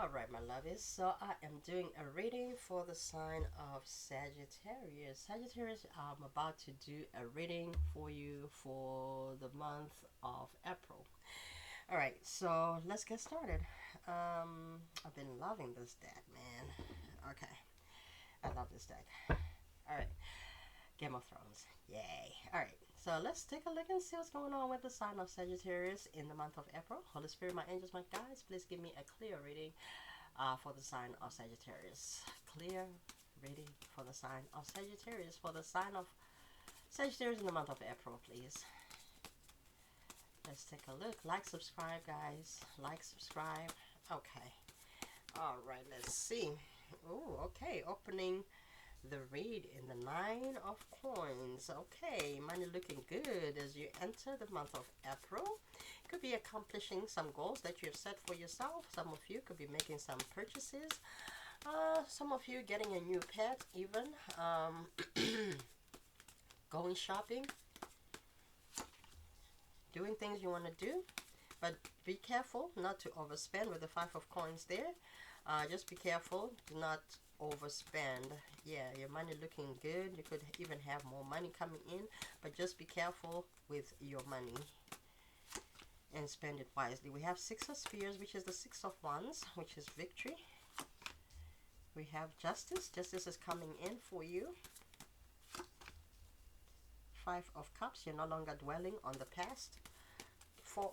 All right, my lovies. So I am doing a reading for the sign of Sagittarius. Sagittarius, I'm about to do a reading for you for the month of April. All right, so let's get started. I've been loving this deck, man. Okay, I love this deck. All right, Game of Thrones. Yay. All right, so let's take a look and see what's going on with the sign of Sagittarius in the month of April. Holy Spirit, my angels, my guides, please give me a clear reading for the sign of Sagittarius. Clear reading for the sign of Sagittarius. For the sign of Sagittarius in the month of April, please. Let's take a look. Like, subscribe, guys. Like, subscribe. Okay. All right, let's see. Oh, okay. Opening the read in the Nine of Coins. Okay, money looking good as you enter the month of April. Could be accomplishing some goals that you have set for yourself. Some of you could be making some purchases. Some of you getting a new pet, even going shopping, doing things you want to do. But be careful not to overspend with the Five of Coins there. Just be careful. Do not overspend. Yeah, your money looking good. You could even have more money coming in, but just be careful with your money and spend it wisely. We have Six of Spears, which is the Six of Wands, which is victory. We have Justice. Justice is coming in for you. Five of Cups. You're no longer dwelling on the past. Four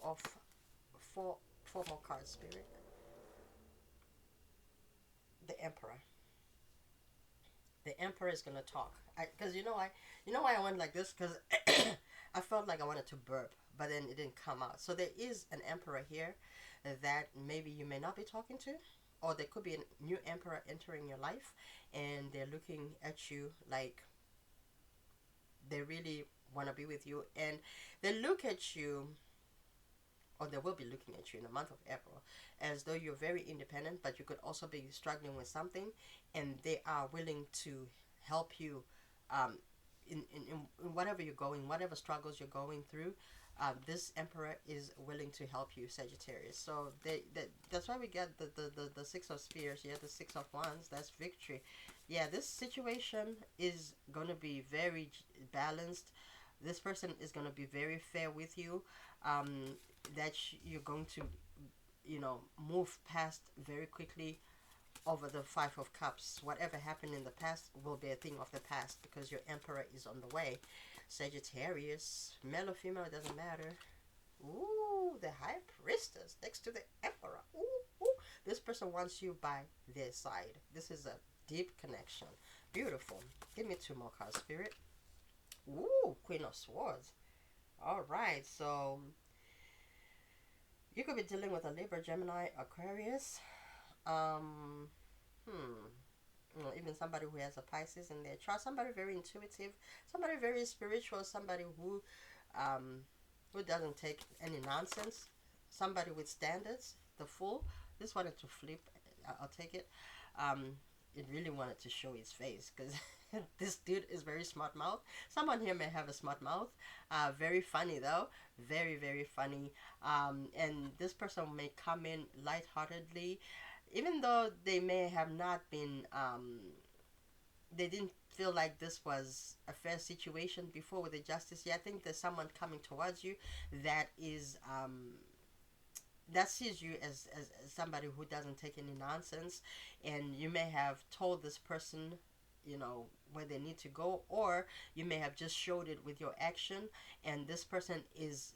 more cards, Spirit. The Emperor. The Emperor is gonna talk. Because you know why I went like this, because I felt like I wanted to burp, but then it didn't come out. So there is an Emperor here that maybe you may not be talking to, or there could be a new Emperor entering your life, and they're looking at you like they really want to be with you, and they look at you, or they will be looking at you in the month of April as though you're very independent, but you could also be struggling with something, and they are willing to help you um, in whatever you're going, whatever struggles you're going through. This Emperor is willing to help you, Sagittarius. So that's why we get the Six of Spears, yeah, the Six of Wands. That's victory. Yeah, this situation is going to be very balanced. This person is going to be very fair with you. That you're going to, move past very quickly over the Five of Cups. Whatever happened in the past will be a thing of the past because your Emperor is on the way. Sagittarius, male or female, it doesn't matter. Ooh, the High Priestess next to the Emperor. Ooh. This person wants you by their side. This is a deep connection. Beautiful. Give me two more cards, Spirit. Ooh, Queen of Swords. All right, so you could be dealing with a Libra, Gemini, Aquarius. Um, even somebody who has a Pisces in their chart. Somebody very intuitive. Somebody very spiritual. Somebody who doesn't take any nonsense. Somebody with standards. The Fool. This wanted to flip. I'll take it. It really wanted to show his face because this dude is very smart mouth. Someone here may have a smart mouth. Very funny though. Very, very funny. And this person may come in lightheartedly, even though they may have not been, they didn't feel like this was a fair situation before with the justice. Yeah, I think there's someone coming towards you that is, that sees you as somebody who doesn't take any nonsense, and you may have told this person, where they need to go, or you may have just showed it with your action, and this person is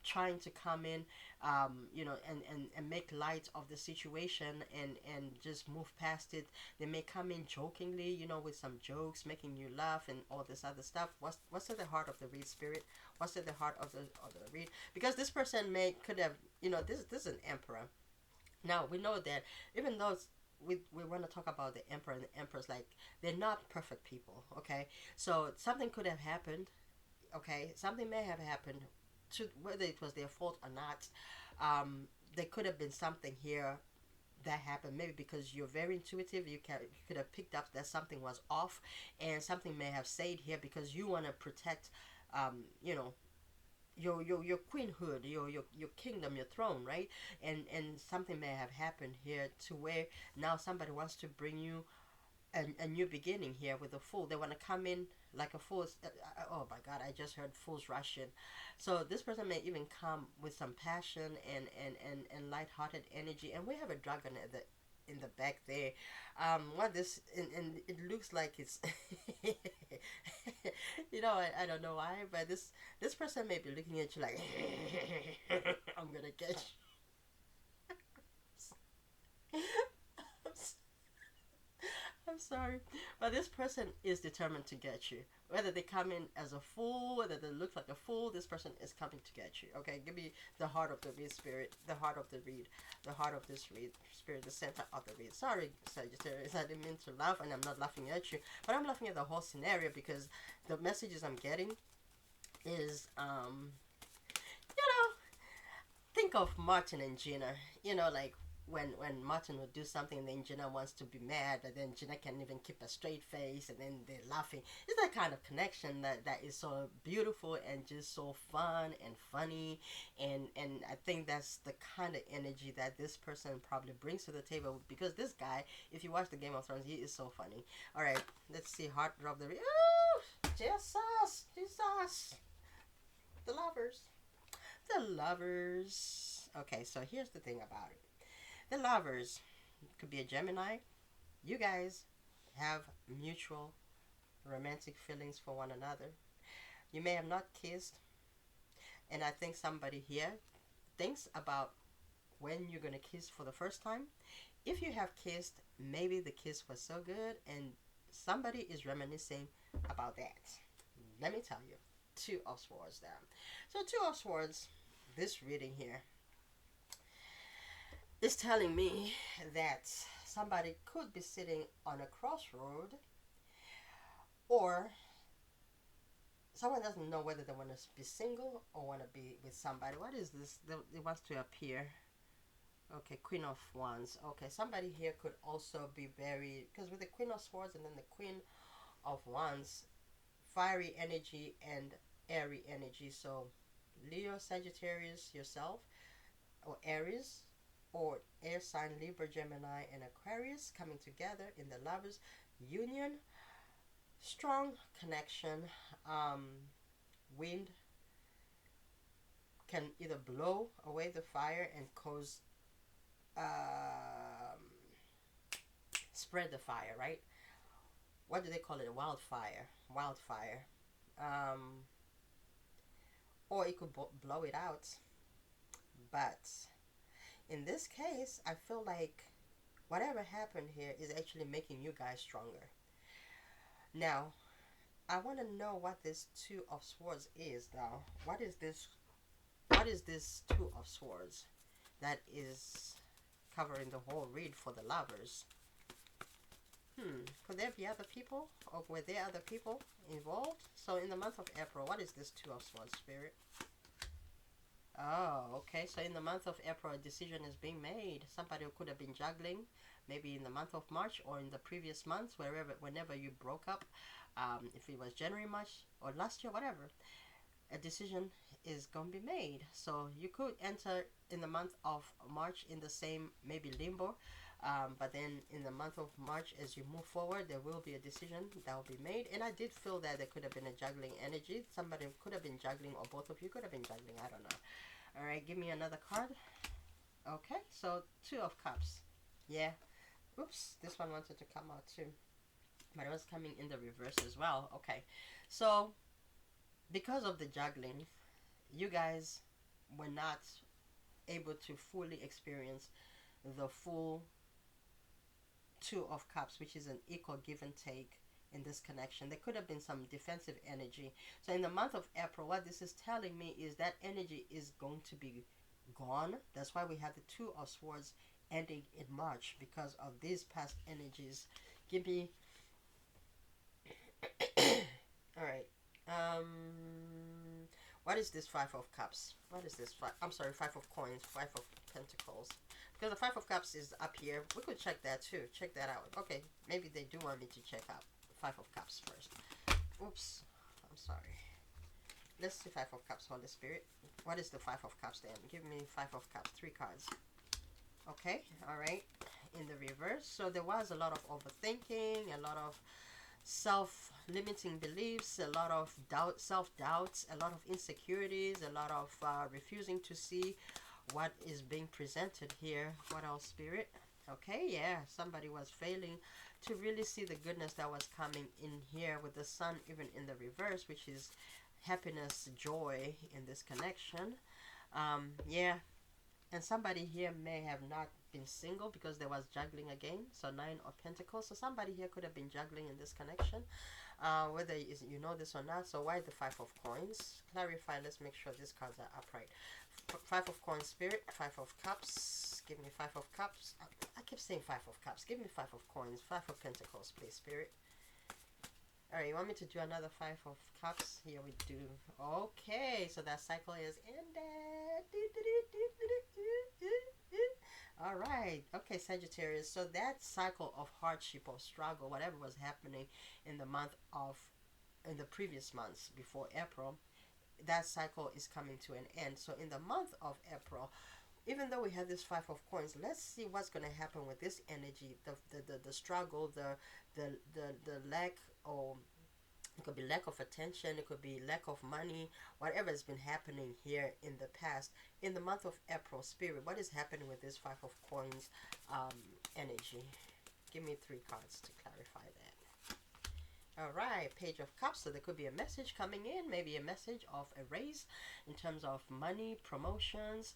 trying to come in, and make light of the situation and just move past it. They may come in jokingly, with some jokes, making you laugh and all this other stuff. What's at the heart of the read, Spirit? What's at the heart of the read? Because this person could have, this is an Emperor. Now we know that even though we want to talk about the Emperor and the Empress, like they're not perfect people, okay? So something could have happened, okay? Something may have happened to whether it was their fault or not. There could have been something here that happened, maybe because you're very intuitive. You could have picked up that something was off, and something may have stayed here because you want to protect, um, you know your queenhood, your kingdom, your throne, right? And something may have happened here to where now somebody wants to bring you a new beginning here with a fool. They want to come in like a fool. Oh my God, I just heard fools rushing. So this person may even come with some passion and light-hearted energy. And we have a dragon at the in the back there. What this and it looks like it's I don't know why, but this person may be looking at you like I'm gonna get you. I'm sorry, but this person is determined to get you. Whether they come in as a fool, whether they look like a fool, this person is coming to get you. Okay, give me the heart of the read, spirit. The heart of the read. The heart of this read, spirit. The center of the read. Sorry, Sagittarius, I didn't mean to laugh, and I'm not laughing at you, but I'm laughing at the whole scenario because the messages I'm getting is think of Martin and Gina. Like when Martin would do something and then Gina wants to be mad, but then Gina can't even keep a straight face and then they're laughing. It's that kind of connection that is so beautiful and just so fun and funny. And I think that's the kind of energy that this person probably brings to the table, because this guy, if you watch the Game of Thrones, he is so funny. Alright, let's see. Heart drop the... Ooh, Jesus. The lovers. The lovers. Okay, so here's the thing about it. The lovers could be a Gemini. You guys have mutual romantic feelings for one another. You may have not kissed, and I think somebody here thinks about when you're going to kiss for the first time. If you have kissed, maybe the kiss was so good, and somebody is reminiscing about that. Let me tell you. Two of Swords there. So Two of Swords, this reading here, is telling me that somebody could be sitting on a crossroad, or someone doesn't know whether they want to be single or want to be with somebody. What is this? It wants to appear. Okay, Queen of Wands. Okay, somebody here could also be very, because with the Queen of Swords and then the Queen of Wands, fiery energy and airy energy. So Leo, Sagittarius, yourself, or Aries, or air sign Libra, Gemini, and Aquarius coming together in the lovers union. Strong connection. Wind can either blow away the fire and cause spread the fire, right? What do they call it? Wildfire. Or it could blow it out. But in this case, I feel like whatever happened here is actually making you guys stronger. Now, I want to know what this Two of Swords is now. What is this Two of Swords that is covering the whole read for the lovers? Could there be other people? Or were there other people involved? So in the month of April, what is this Two of Swords, Spirit? Oh, okay. So in the month of April, a decision is being made. Somebody could have been juggling, maybe in the month of March or in the previous months, whenever you broke up. If it was January, March, or last year, whatever, a decision is going to be made. So you could enter in the month of March in the same maybe limbo. But then in the month of March, as you move forward, there will be a decision that will be made. And I did feel that there could have been a juggling energy. Somebody could have been juggling, or both of you could have been juggling. I don't know. All right, give me another card. Okay, so Two of Cups. Yeah. Oops, this one wanted to come out too. But it was coming in the reverse as well. Okay, so because of the juggling, you guys were not able to fully experience the full Two of Cups, which is an equal give and take in this connection. There could have been some defensive energy. So in the month of April, what this is telling me is that energy is going to be gone. That's why we have the Two of Swords ending in March, because of these past energies. Give me all right. What is this Five of Cups? What is this? I'm sorry, Five of Coins, Five of Pentacles. Because the Five of Cups is up here. We could check that too. Check that out. Okay, maybe they do want me to check out the Five of Cups first. Oops. I'm sorry. Let's see Five of Cups, Holy Spirit. What is the Five of Cups then? Give me Five of Cups, 3 cards. Okay, all right. In the reverse. So there was a lot of overthinking, a lot of self-limiting beliefs, a lot of self-doubts, a lot of insecurities, a lot of refusing to see what is being presented here. What else, Spirit? Okay, yeah, somebody was failing to really see the goodness that was coming in here with the sun even in the reverse, which is happiness, joy in this connection. Yeah, and somebody here may have not been single because there was juggling again. So 9 of Pentacles. So somebody here could have been juggling in this connection. Whether you know this or not. So why the 5 of Coins? Clarify. Let's make sure these cards are upright. 5 of Coins, Spirit. 5 of Cups. Give me 5 of Cups. I keep saying 5 of Cups. Give me 5 of Coins. 5 of Pentacles, please, Spirit. Alright, you want me to do another 5 of Cups? Here we do. Okay, so that cycle is ended. Alright, okay, Sagittarius. So that cycle of hardship or struggle, whatever was happening in the previous months before April, that cycle is coming to an end. So in the month of April, even though we have this 5 of Coins, let's see what's going to happen with this energy, the struggle, the lack, or it could be lack of attention, it could be lack of money, whatever has been happening here in the past. In the month of April, Spirit, what is happening with this 5 of Coins energy? Give me 3 cards to clarify that. Alright, Page of Cups. So there could be a message coming in, maybe a message of a raise in terms of money, promotions.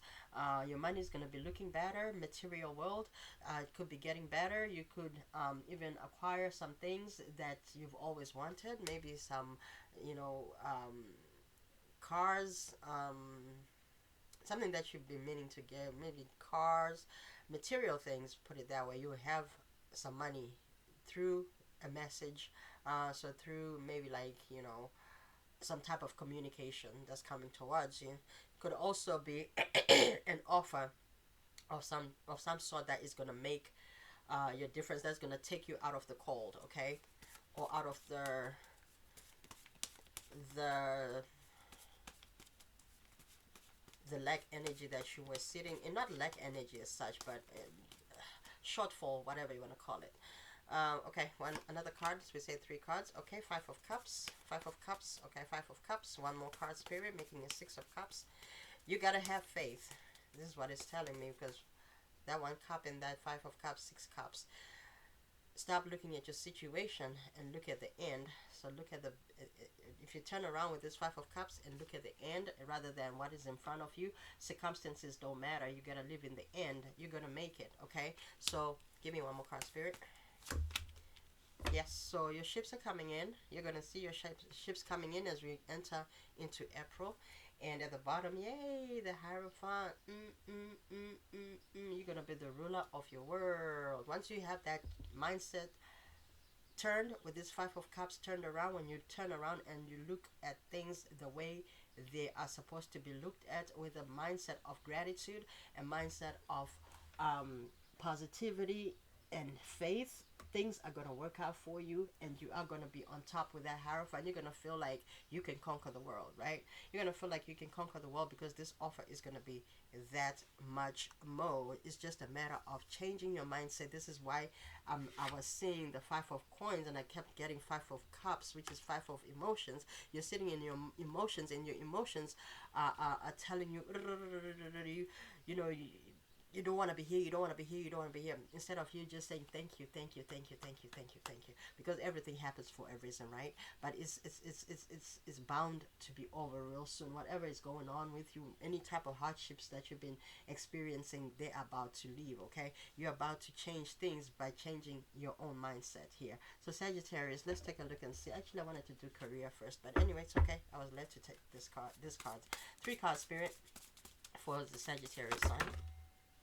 Your money is going to be looking better. Material world, it could be getting better. You could even acquire some things that you've always wanted. Maybe some, cars, something that you've been meaning to get. Maybe cars, material things, put it that way. You have some money through a message. So through maybe some type of communication that's coming towards you. Could also be an offer of some sort that is going to make your difference, that's going to take you out of the cold, okay, or out of the lack energy that you were sitting in. Not lack energy as such, but shortfall, whatever you want to call it. Okay, another card. So we say 3 cards. Okay, 5 of Cups. 5 of Cups. Okay, 5 of Cups. One more card, Spirit, making a 6 of Cups. You gotta have faith. This is what it's telling me, because that 1 cup and that 5 of Cups, 6 cups. Stop looking at your situation and look at the end. So look at if you turn around with this 5 of Cups and look at the end rather than what is in front of you, circumstances don't matter. You gotta live in the end. You're gonna make it, okay? So give me one more card, Spirit. Yes, so your ships are coming in. You're going to see your ships coming in as we enter into April. And at the bottom, yay, the Hierophant. You're going to be the ruler of your world. Once you have that mindset turned with this 5 of Cups turned around, when you turn around and you look at things the way they are supposed to be looked at, with a mindset of gratitude, a mindset of positivity and faith, things are going to work out for you, and you are going to be on top with that Hierophant. You're going to feel like you can conquer the world, right? You're going to feel like you can conquer the world because this offer is going to be that much more. It's just a matter of changing your mindset. This is why I was seeing the 5 of Coins and I kept getting 5 of Cups, which is 5 of emotions. You're sitting in your emotions, and your emotions are telling you, you don't want to be here, you don't want to be here, you don't want to be here. Instead of you just saying thank you, thank you, thank you, thank you, thank you, thank you, because everything happens for a reason, right? But it's bound to be over real soon. Whatever is going on with you, any type of hardships that you've been experiencing, they're about to leave, okay? You're about to change things by changing your own mindset here. So Sagittarius, let's take a look and see. Actually, I wanted to do career first, but anyway, it's okay. I was led to take this card. 3 cards, Spirit, for the Sagittarius sign.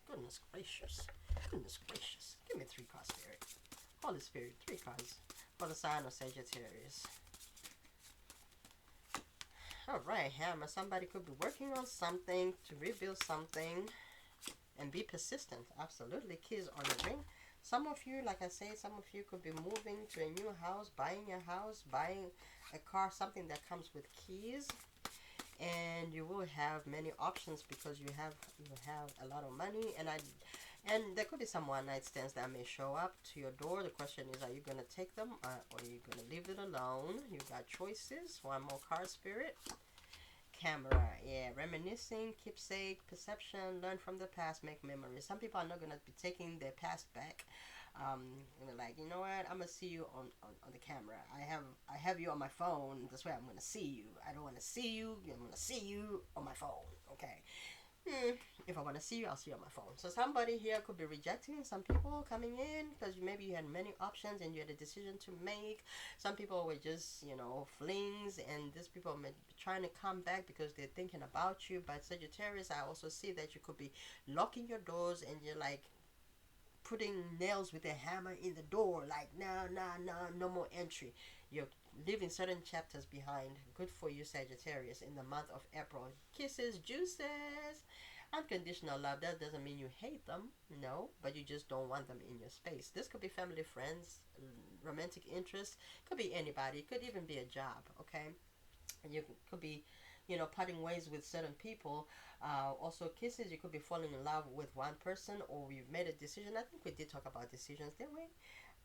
Goodness gracious. Goodness gracious. Give me 3 cards, Spirit. Holy Spirit, 3 cards for the sign of Sagittarius. Alright, Hammer. Somebody could be working on something to rebuild something and be persistent. Absolutely. Keys on the ring. Some of you, like I said, some of you could be moving to a new house, buying a house, buying a car, something that comes with keys. and you will have many options because you have a lot of money. And there could be some one night stands that may show up to your door. The question is, are you gonna take them, or are you gonna leave it alone? You got choices. One more card, Spirit. Camera, yeah, reminiscing, keepsake, perception, learn from the past, make memories. Some people are not gonna be taking their past back. And they're like, you know what? I'm gonna see you on the camera. I have you on my phone. That's why I'm gonna see you. I don't want to see you. I'm gonna see you on my phone. Okay. If I want to see you, I'll see you on my phone. So somebody here could be rejecting some people coming in because maybe you had many options and you had a decision to make. Some people were just, flings, and these people may be trying to come back because they're thinking about you. But Sagittarius, I also see that you could be locking your doors and you're like putting nails with a hammer in the door, like no more entry. You're leaving certain chapters behind. Good for you, Sagittarius, in the month of April. Kisses, juices, unconditional love. That doesn't mean you hate them, no, but you just don't want them in your space. This could be family, friends, romantic interest, could be anybody, it could even be a job, okay? And you could be, parting ways with certain people. Also, kisses, you could be falling in love with one person, or you've made a decision. I think we did talk about decisions, didn't we?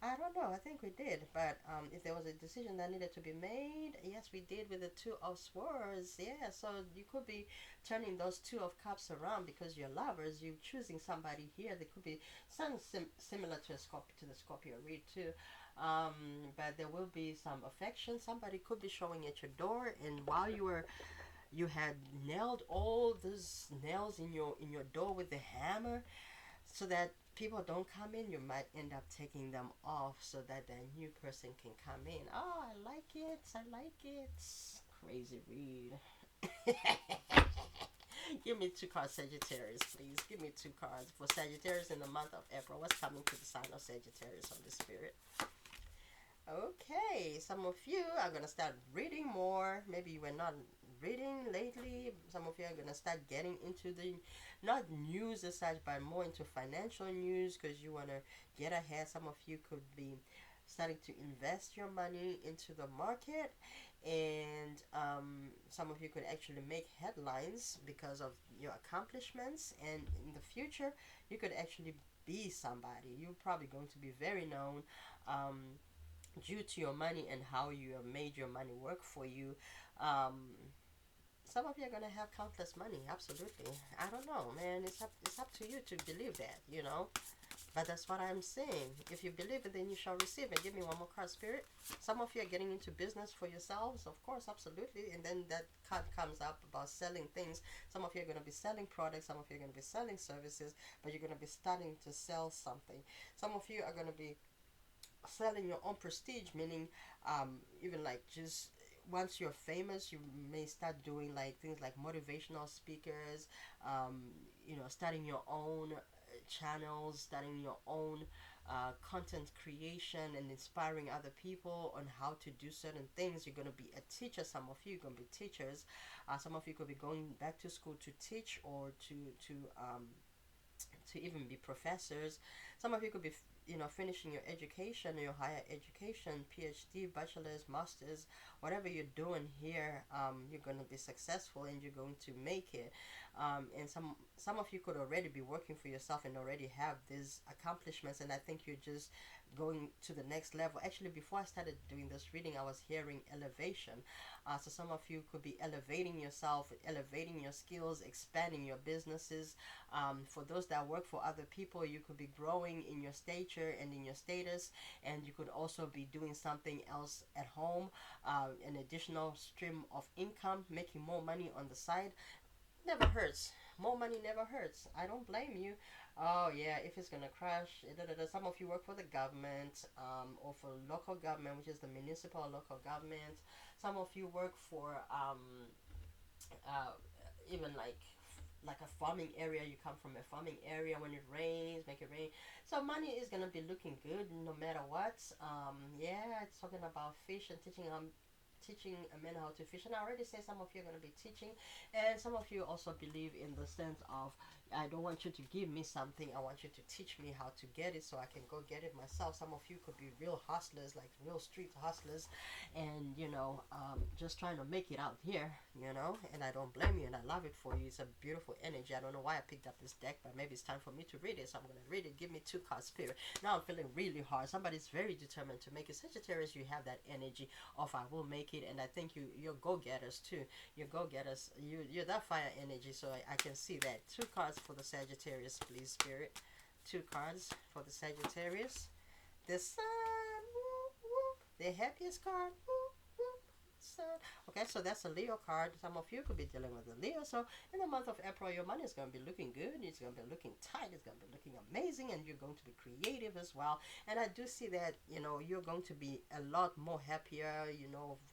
I don't know. I think we did. But if there was a decision that needed to be made, yes, we did with the Two of Swords. Yeah, so you could be turning those Two of Cups around because you're lovers. You're choosing somebody here. They could be something similar to the Scorpio read too. But there will be some affection. Somebody could be showing at your door, and while you had nailed all those nails in your door with the hammer, so that people don't come in, you might end up taking them off so that the new person can come in. Oh, I like it. I like it. Crazy read. Give me two cards, Sagittarius, please. Give me two cards for Sagittarius in the month of April. What's coming to the sign of Sagittarius on the Spirit? Okay, some of you are going to start reading more. Maybe you were not reading lately. Some of you are going to start getting into the, not news as such, but more into financial news because you want to get ahead. Some of you could be starting to invest your money into the market, and some of you could actually make headlines because of your accomplishments, and in the future you could actually be somebody. You're probably going to be very known, due to your money and how you have made your money work for you. Um, some of you are gonna have countless money, absolutely. I don't know, man. It's up to you to believe that. But that's what I'm saying. If you believe it, then you shall receive it. Give me one more card, Spirit. Some of you are getting into business for yourselves, of course, absolutely. And then that card comes up about selling things. Some of you are going to be selling products. Some of you are going to be selling services. But you're going to be starting to sell something. Some of you are going to be selling your own prestige, meaning even like just once you're famous, you may start doing like things like motivational speakers, starting your own channels, starting your own content creation, and inspiring other people on how to do certain things. You're going to be a teacher. Some of you are going to be teachers. Some of you could be going back to school to teach, or to even be professors. Some of you could be finishing your education, your higher education, PhD, bachelor's, master's, whatever you're doing here. You're going to be successful and you're going to make it. And some of you could already be working for yourself and already have these accomplishments, and I think you're just going to the next level. Actually, before I started doing this reading, I was hearing elevation. So some of you could be elevating yourself, elevating your skills, expanding your businesses. For those that work for other people, you could be growing in your stature and in your status, and you could also be doing something else at home, an additional stream of income, making more money on the side. Never hurts. More money never hurts. I don't blame you. Oh yeah, if it's gonna crash, some of you work for the government, or for local government, which is the municipal or local government. Some of you work for uh, even like a farming area. You come from a farming area. When it rains, make it rain. So money is gonna be looking good no matter what. Yeah, it's talking about fish and teaching a man how to fish, and I already say some of you are going to be teaching, and some of you also believe in the sense of I don't want you to give me something. I want you to teach me how to get it so I can go get it myself. Some of you could be real hustlers, like real street hustlers, and just trying to make it out here, and I don't blame you, and I love it for you. It's a beautiful energy. I don't know why I picked up this deck, but maybe it's time for me to read it, so I'm going to read it. Give me 2 cards, Spirit. Now I'm feeling really hard. Somebody's very determined to make it. Sagittarius, you have that energy of I will make it, and I think you're go-getters too. You're go-getters. You're that fire energy, so I can see that. 2 cards for the Sagittarius, please, Spirit. 2 cards for the Sagittarius. The Sun, whoop, whoop. The happiest card, whoop, whoop. Sun. Okay, so that's a Leo card. Some of you could be dealing with a Leo. So in the month of April, your money is going to be looking good. It's going to be looking tight. It's going to be looking amazing, and you're going to be creative as well. And I do see that you're going to be a lot more happier.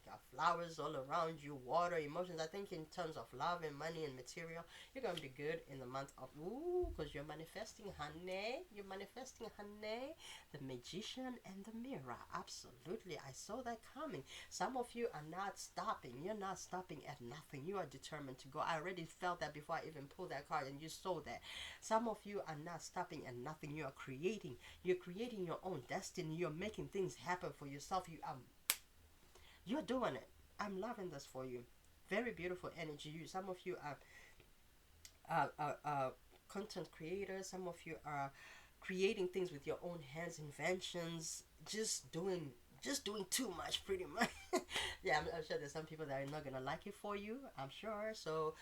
Got flowers all around you, water, emotions. I think in terms of love and money and material, you're going to be good in the month of because you're manifesting, honey. You're manifesting, honey. The Magician and the Mirror. Absolutely, I saw that coming. Some of you are not stopping. You're not stopping at nothing. You are determined to go. I already felt that before I even pulled that card, and you saw that. Some of you are not stopping at nothing. You are creating. You're creating your own destiny. You're making things happen for yourself. You're doing it. I'm loving this for you. Very beautiful energy. Some of you are content creators. Some of you are creating things with your own hands, inventions, just doing too much, pretty much. Yeah, I'm sure there's some people that are not gonna like it for you, I'm sure. So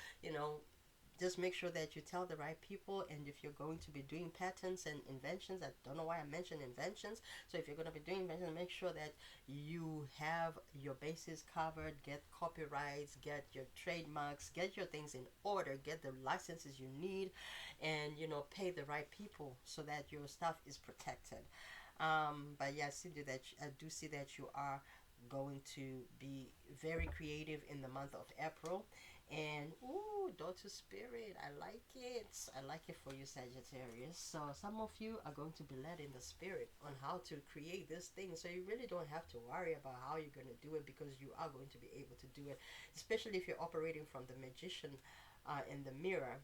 just make sure that you tell the right people. And if you're going to be doing patents and inventions, I don't know why I mentioned inventions. So if you're going to be doing inventions, make sure that you have your bases covered, get copyrights, get your trademarks, get your things in order, get the licenses you need, and pay the right people so that your stuff is protected. But yeah, I do see that you are going to be very creative in the month of April. And daughter spirit, I like it. I like it for you, Sagittarius. So some of you are going to be led in the spirit on how to create this thing, so you really don't have to worry about how you're going to do it, because you are going to be able to do it, especially if you're operating from the Magician and the Mirror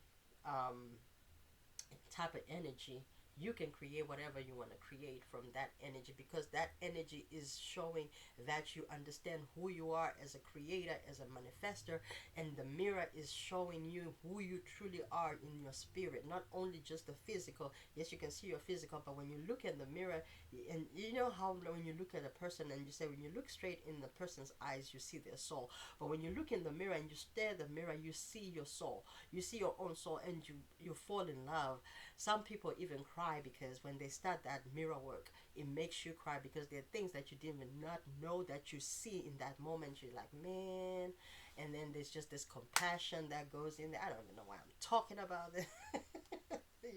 type of energy. You can create whatever you want to create from that energy, because that energy is showing that you understand who you are as a creator, as a manifester, and the mirror is showing you who you truly are in your spirit, not only just the physical. Yes, you can see your physical, but when you look in the mirror, and you know how when you look at a person and you say, when you look straight in the person's eyes, you see their soul. But when you look in the mirror and you stare at the mirror, you see your soul. You see your own soul, and you fall in love. Some people even cry because when they start that mirror work, it makes you cry, because there are things that you didn't even not know that you see in that moment. You're like, man. And then there's just this compassion that goes in there. I don't even know why I'm talking about it.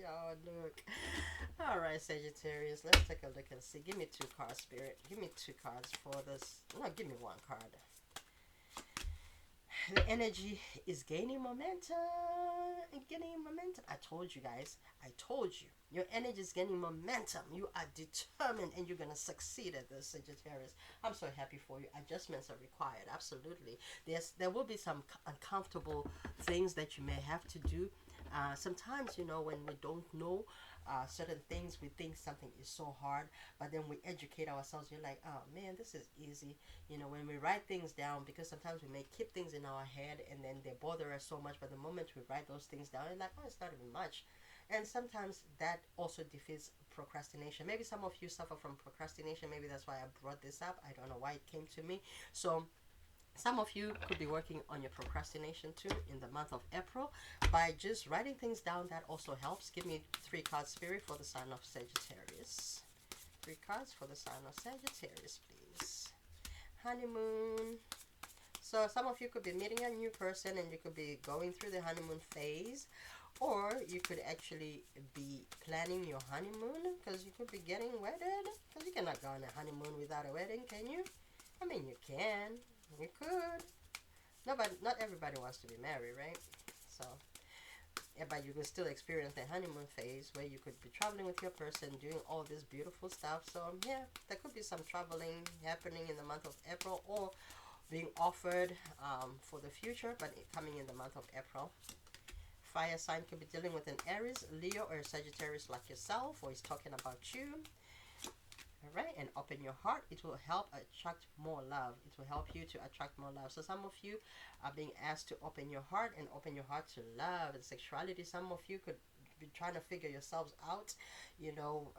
Y'all, look. All right, Sagittarius, let's take a look and see. Give me 2 cards, Spirit. Give me 2 cards for this. No, give me 1 card. The energy is gaining momentum. I told you guys. I told you. Your energy is gaining momentum. You are determined, and you're going to succeed at this, Sagittarius. I'm so happy for you. Adjustments are required. Absolutely. There will be some uncomfortable things that you may have to do. Sometimes, when we don't know certain things, we think something is so hard, but then we educate ourselves. You're like, oh man, this is easy. When we write things down, because sometimes we may keep things in our head and then they bother us so much, but the moment we write those things down, it's like, oh, it's not even much. And sometimes that also defeats procrastination. Maybe some of you suffer from procrastination. Maybe that's why I brought this up. I don't know why it came to me. So some of you could be working on your procrastination too in the month of April by just writing things down. That also helps. Give me 3 cards, Spirit, for the sign of Sagittarius. 3 cards for the sign of Sagittarius, please. Honeymoon. So some of you could be meeting a new person, and you could be going through the honeymoon phase. Or you could actually be planning your honeymoon, because you could be getting wedded. Because you cannot go on a honeymoon without a wedding, can you? I mean, you can. You could. No, but not everybody wants to be married, right? So, yeah, but you could still experience the honeymoon phase where you could be traveling with your person, doing all this beautiful stuff. So, yeah, there could be some traveling happening in the month of April, or being offered for the future, but coming in the month of April. fire sign could be dealing with an Aries, Leo, or a Sagittarius like yourself, or he's talking about you. All right, and open your heart. It will help attract more love. It will help you to attract more love. So some of you are being asked to open your heart and open your heart to love and sexuality. Some of you could be trying to figure yourselves out, you know,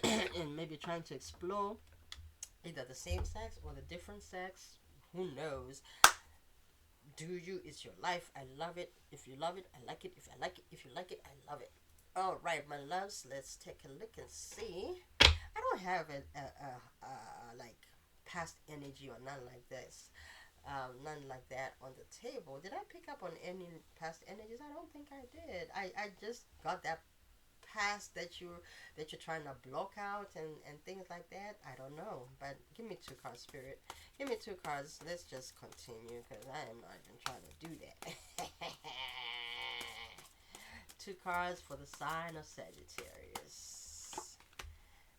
and maybe trying to explore either the same sex or the different sex. Who knows? Do you? It's your life. I love it. If you love it, I like it. If I like it, if you like it, I love it. All right, my loves. Let's take a look and see. I don't have like past energy or none like this, none like that on the table. Did I pick up on any past energies? I don't think I did. I just got that past that you're trying to block out and things like that. I don't know, but give me 2 cards, Spirit. Give me 2 cards. Let's just continue because I am not even trying to do that. 2 cards for the sign of Sagittarius.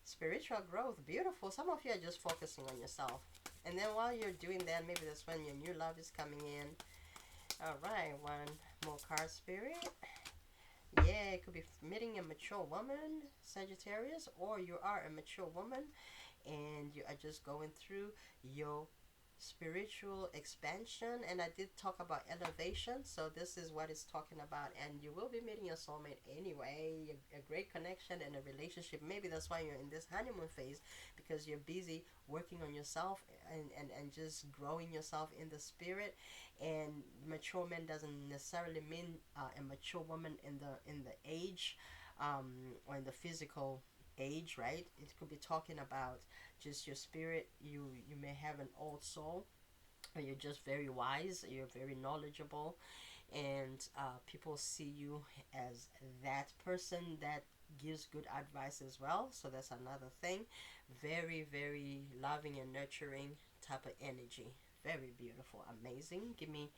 Spiritual growth, beautiful. Some of you are just focusing on yourself, and then while you're doing that, maybe that's when your new love is coming in. All right, 1 more card, Spirit. Yeah, it could be meeting a mature woman, Sagittarius, or you are a mature woman and you are just going through your spiritual expansion. And I did talk about elevation, so this is what it's talking about. And you will be meeting your soulmate anyway, a great connection and a relationship. Maybe that's why you're in this honeymoon phase, because you're busy working on yourself and just growing yourself in the spirit. And mature man doesn't necessarily mean a mature woman in the age or in the physical age, right? It could be talking about just your spirit. You may have an old soul, or you're just very wise, you're very knowledgeable, and people see you as that person that gives good advice as well. So that's another thing. Very, very loving and nurturing type of energy. Very beautiful, amazing. Give me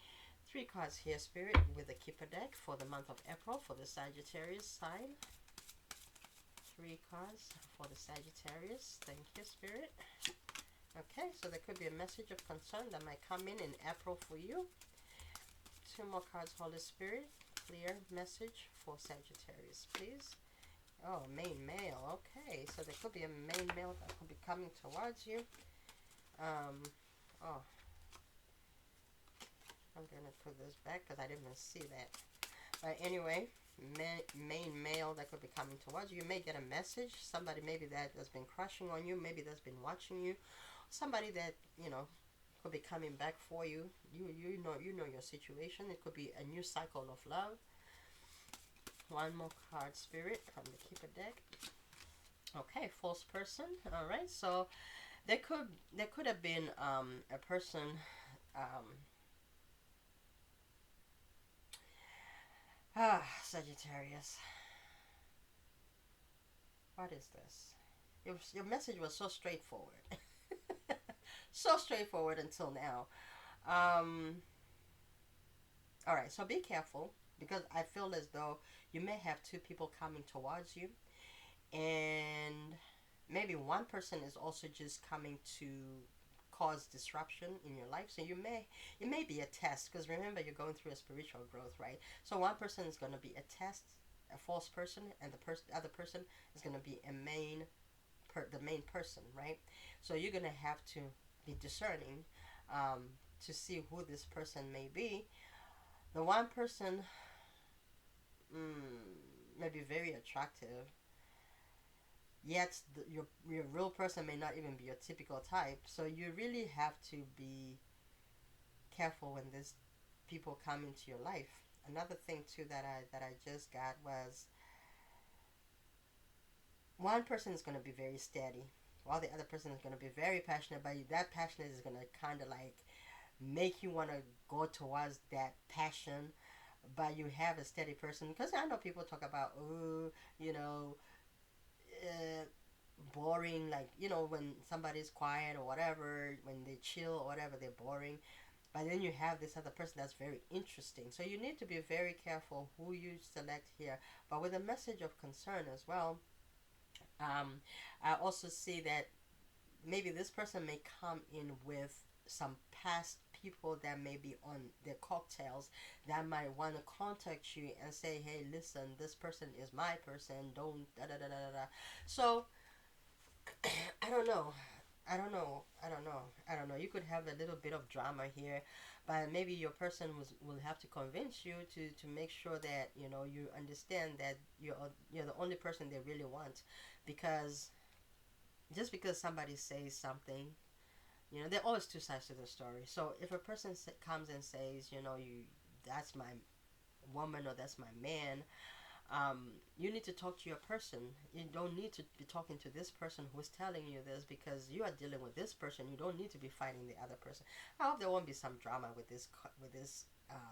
3 cards here, Spirit, with the Keeper deck for the month of April for the Sagittarius sign. 3 cards for the Sagittarius. Thank you, Spirit. Okay, so there could be a message of concern that might come in April for you. 2 more cards, Holy Spirit. Clear message for Sagittarius, please. Oh, main male. Okay, so there could be a main male that could be coming towards you. Oh, I'm gonna put this back because I didn't even see that. But anyway, main male that could be coming towards you. You may get a message. Somebody maybe that has been crushing on you. Maybe that's been watching you. Somebody that could be coming back for you. You know your situation. It could be a new cycle of love. 1 more card, Spirit, from the Keeper deck. Okay, false person. All right, so there could have been a person. Sagittarius. What is this? Your message was so straightforward. So straightforward until now. Alright, so be careful, because I feel as though you may have 2 people coming towards you, and maybe one person is also just coming to cause disruption in your life. So it may be a test, because remember, you're going through a spiritual growth, right? So one person is going to be a test, a false person, and the other person is going to be the main person, right? So you're going to have to be discerning to see who this person may be. The one person may be very attractive, yet your real person may not even be your typical type. So you really have to be careful when these people come into your life. Another thing too that I just got was, one person is going to be very steady, while the other person is going to be very passionate. But that passion is going to kind of like make you want to go towards that passion. But you have a steady person, because I know people talk about boring, like when somebody's quiet or whatever, when they chill or whatever, they're boring. But then you have this other person that's very interesting. So you need to be very careful who you select here. But with a message of concern as well, I also see that maybe this person may come in with some past people that may be on their cocktails that might want to contact you and say, hey, listen, this person is my person, don't da da da da da. So I don't know. I don't know. I don't know. I don't know. You could have a little bit of drama here, but maybe your person will have to convince you to make sure that you understand that you're the only person they really want, because just because somebody says something, there are always two sides to the story. So if a person comes and says, that's my woman or that's my man, you need to talk to your person. You don't need to be talking to this person who's telling you this, because you are dealing with this person. You don't need to be fighting the other person. I hope there won't be some drama with this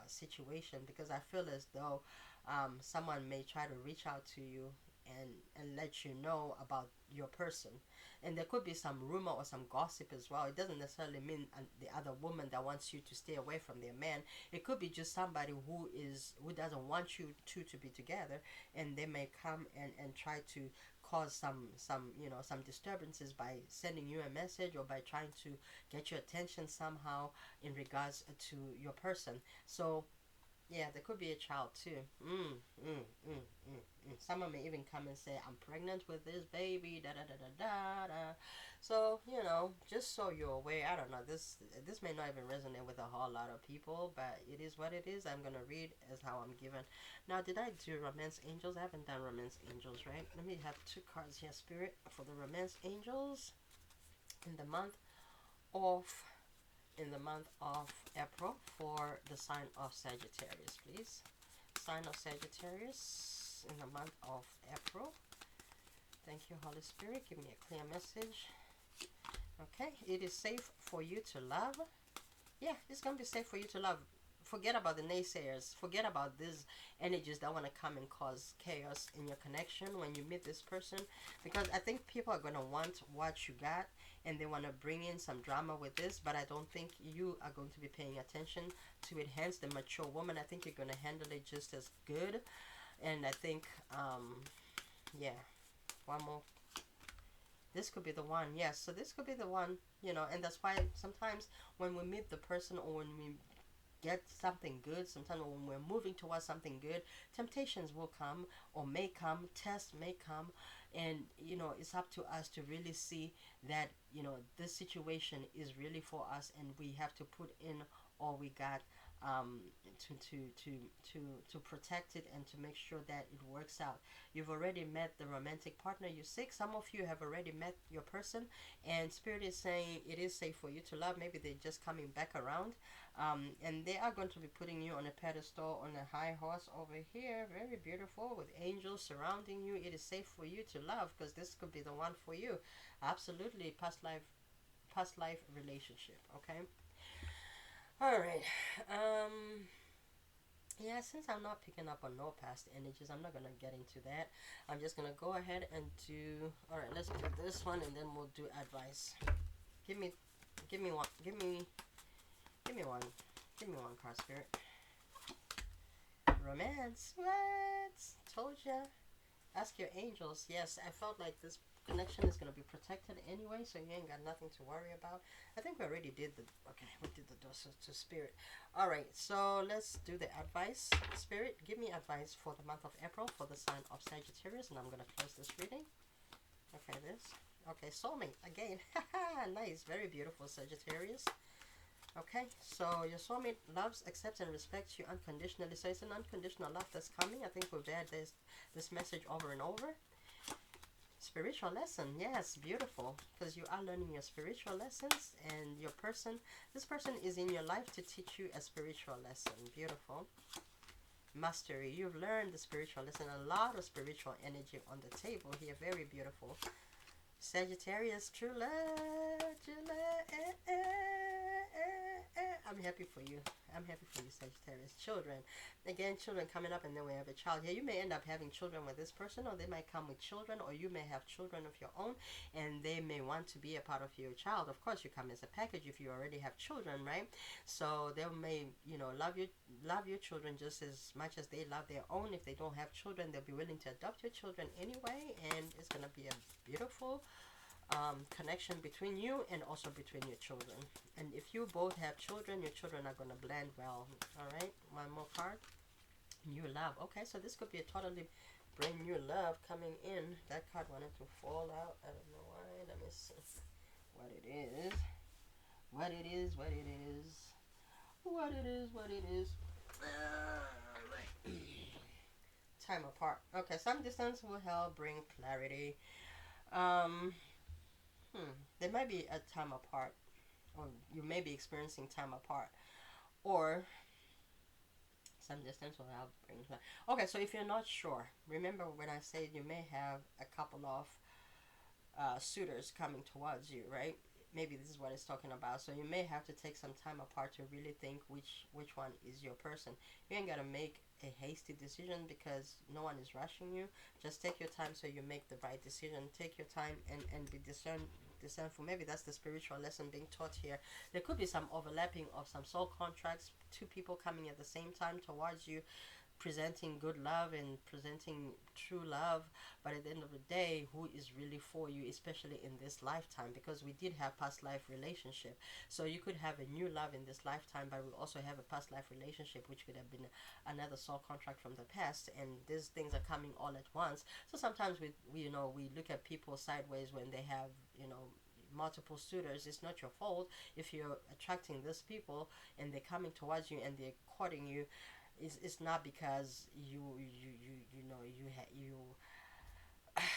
situation, because I feel as though someone may try to reach out to you and let you know about your person, and there could be some rumor or some gossip as well. It doesn't necessarily mean the other woman that wants you to stay away from their man. It could be just somebody who doesn't want you two to be together, and they may come and try to cause some disturbances by sending you a message, or by trying to get your attention somehow in regards to your person. So yeah, there could be a child too. Someone may even come and say, I'm pregnant with this baby, da da da da da da. So, just so you're aware, I don't know, this may not even resonate with a whole lot of people, but it is what it is. I'm going to read as how I'm given. Now, did I do romance angels? I haven't done romance angels, right? Let me have two cards here, Spirit, for the romance angels in the month of April for the sign of Sagittarius, please. Sign of Sagittarius in the month of April. Thank you, Holy Spirit. Give me a clear message. Okay, it is safe for you to love. Yeah, it's going to be safe for you to love. Forget about the naysayers. Forget about these energies that want to come and cause chaos in your connection when you meet this person, because I think people are going to want what you got, and they want to bring in some drama with this, but I don't think you are going to be paying attention to it. Hence the mature woman, I think you're going to handle it just as good. And I think yeah, one more. This could be the one. Yes, so this could be the one, and that's why sometimes when we meet the person, or when we get something good, sometimes when we're moving towards something good, temptations will come, or may come, tests may come, and it's up to us to really see that this situation is really for us, and we have to put in all we got to protect it, and to make sure that it works out. You've already met the romantic partner you seek. Some of you have already met your person, and Spirit is saying it is safe for you to love. Maybe they're just coming back around, and they are going to be putting you on a pedestal, on a high horse over here, very beautiful, with angels surrounding you. It is safe for you to love, because this could be the one for you. Absolutely. Past life relationship. Okay. All right. Yeah, since I'm not picking up on no past energies, I'm not gonna get into that. I'm just gonna go ahead and do. All right, let's do this one, and then we'll do advice. Give me one. Give me one. Give me one card, Spirit. Romance. What? Told ya. Ask your angels. Yes, I felt like this connection is going to be protected anyway, so you ain't got nothing to worry about. I think we already did we did the dose to Spirit. All right, so let's do the advice. Spirit, give me advice for the month of April for the sign of Sagittarius, and I'm going to close this reading. Okay, okay, soulmate again. Nice, very beautiful, Sagittarius. Okay, so your soulmate loves, accepts, and respects you unconditionally. So it's an unconditional love that's coming. I think we've had this message over and over. Spiritual lesson, yes, beautiful, because you are learning your spiritual lessons, and this person is in your life to teach you a spiritual lesson. Beautiful. Mastery, you've learned the spiritual lesson. A lot of spiritual energy on the table here. Very beautiful. Sagittarius, true love, I'm happy for you. I'm happy for you, Sagittarius. Children. Again, children coming up, and then we have a child here. You may end up having children with this person, or they might come with children, or you may have children of your own, and they may want to be a part of your child. Of course, you come as a package if you already have children, right? So they may, love your children just as much as they love their own. If they don't have children, they'll be willing to adopt your children anyway, and it's going to be a beautiful connection between you and also between your children. And if you both have children, your children are going to blend well. All right, one more card. New love. Okay, so this could be a totally brand new love coming in. That card wanted to fall out. I don't know why. Let me see what it is. What it is. What it is. What it is. What it is. Right. Time apart. Okay, some distance will help bring clarity. Um, there might be a time apart, or you may be experiencing time apart, or some distance will help bring clarity. Okay, so if you're not sure, remember when I said you may have a couple of suitors coming towards you, right? Maybe this is what it's talking about. So you may have to take some time apart to really think which one is your person. You ain't gotta make a hasty decision because no one is rushing you. Just take your time so you make the right decision. Take your time and be discernful. Maybe that's the spiritual lesson being taught here. There could be some overlapping of some soul contracts, two people coming at the same time towards you, presenting good love and presenting true love, but at the end of the day, who is really for you, especially in this lifetime, because we did have past life relationship. So you could have a new love in this lifetime, but we also have a past life relationship which could have been another soul contract from the past, and these things are coming all at once. So sometimes we you know, we look at people sideways when they have, you know, multiple suitors. It's not your fault if you're attracting these people and they're coming towards you and they're courting you. It's not because you know you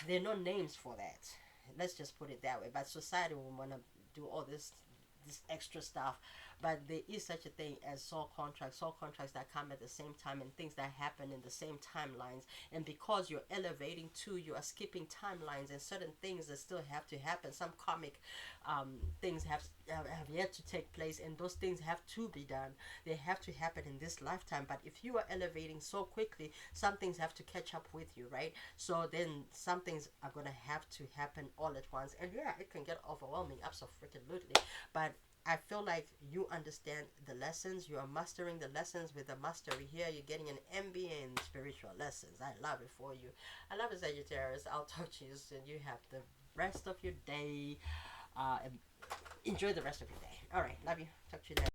there are no names for that. Let's just put it that way. But society will want to do all this extra stuff, but there is such a thing as soul contracts that come at the same time, and things that happen in the same timelines. And because you're elevating too, you are skipping timelines and certain things that still have to happen. Some karmic things have yet to take place, and those things have to be done. They have to happen in this lifetime. But if you are elevating so quickly, some things have to catch up with you, right? So then some things are gonna have to happen all at once, and yeah, it can get overwhelming, absolutely. But I feel like you understand the lessons. You are mastering the lessons with the mastery here. You're getting an MBA in spiritual lessons. I love it for you. I love it, Sagittarius. I'll talk to you soon. You have the rest of your day. And enjoy the rest of your day. All right. Love you. Talk to you later.